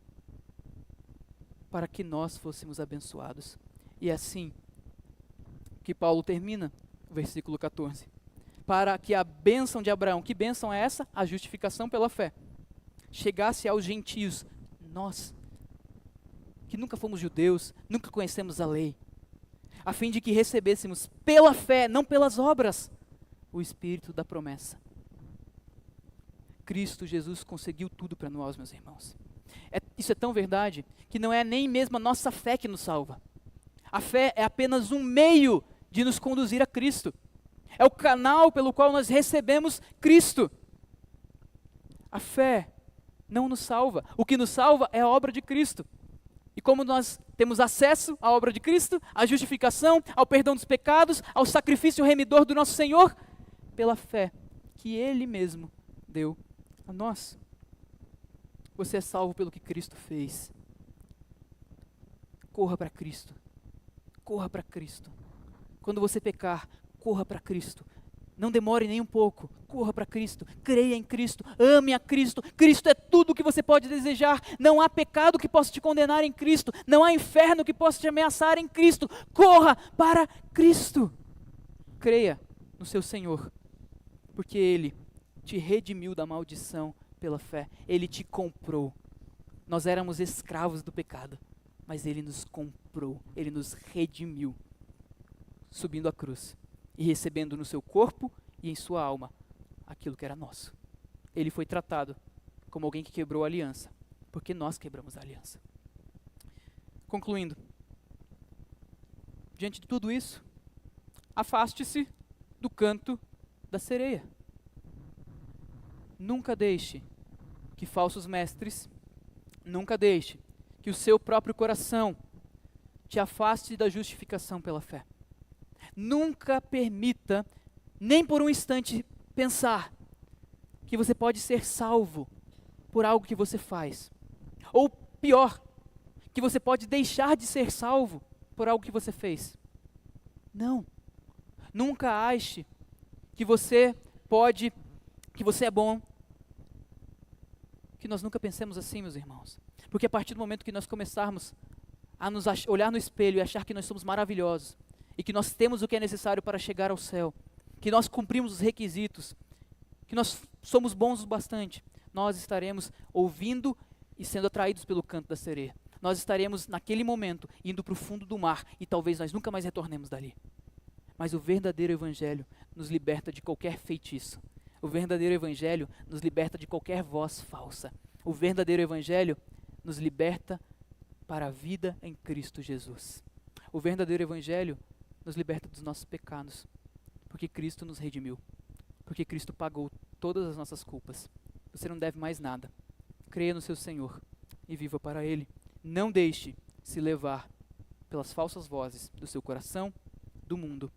para que nós fôssemos abençoados. E é assim que Paulo termina o versículo 14. Para que a bênção de Abraão, que bênção é essa? A justificação pela fé, chegasse aos gentios, nós, que nunca fomos judeus, nunca conhecemos a lei, a fim de que recebêssemos pela fé, não pelas obras, o Espírito da promessa. Cristo Jesus conseguiu tudo para nós, meus irmãos. Isso é tão verdade, que não é nem mesmo a nossa fé que nos salva. A fé é apenas um meio de nos conduzir a Cristo. É o canal pelo qual nós recebemos Cristo. A fé não nos salva. O que nos salva é a obra de Cristo. E como nós temos acesso à obra de Cristo, à justificação, ao perdão dos pecados, ao sacrifício remidor do nosso Senhor, pela fé que Ele mesmo deu a nós. Você é salvo pelo que Cristo fez. Corra para Cristo. Corra para Cristo. Quando você pecar, corra para Cristo. Não demore nem um pouco, corra para Cristo, creia em Cristo, ame a Cristo. Cristo é tudo o que você pode desejar. Não há pecado que possa te condenar em Cristo, não há inferno que possa te ameaçar em Cristo. Corra para Cristo. Creia no seu Senhor, porque Ele te redimiu da maldição pela fé. Ele te comprou. Nós éramos escravos do pecado, mas Ele nos comprou, Ele nos redimiu, subindo a cruz e recebendo no seu corpo e em sua alma aquilo que era nosso. Ele foi tratado como alguém que quebrou a aliança, porque nós quebramos a aliança. Concluindo, diante de tudo isso, afaste-se do canto da sereia. Nunca deixe que falsos mestres, nunca deixe que o seu próprio coração te afaste da justificação pela fé. Nunca permita, nem por um instante, pensar que você pode ser salvo por algo que você faz. Ou pior, que você pode deixar de ser salvo por algo que você fez. Não. Nunca ache que você pode, que você é bom. Que nós nunca pensemos assim, meus irmãos. Porque a partir do momento que nós começarmos a nos olhar no espelho e achar que nós somos maravilhosos, e que nós temos o que é necessário para chegar ao céu, que nós cumprimos os requisitos, que nós somos bons o bastante, nós estaremos ouvindo e sendo atraídos pelo canto da sereia. Nós estaremos, naquele momento, indo para o fundo do mar e talvez nós nunca mais retornemos dali. Mas o verdadeiro evangelho nos liberta de qualquer feitiço. O verdadeiro evangelho nos liberta de qualquer voz falsa. O verdadeiro evangelho nos liberta para a vida em Cristo Jesus. O verdadeiro evangelho nos liberta dos nossos pecados, porque Cristo nos redimiu, porque Cristo pagou todas as nossas culpas. Você não deve mais nada. Creia no seu Senhor e viva para Ele. Não deixe se levar pelas falsas vozes do seu coração, do mundo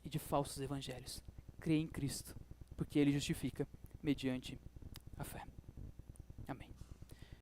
e de falsos evangelhos. Creia em Cristo, porque Ele justifica mediante a fé.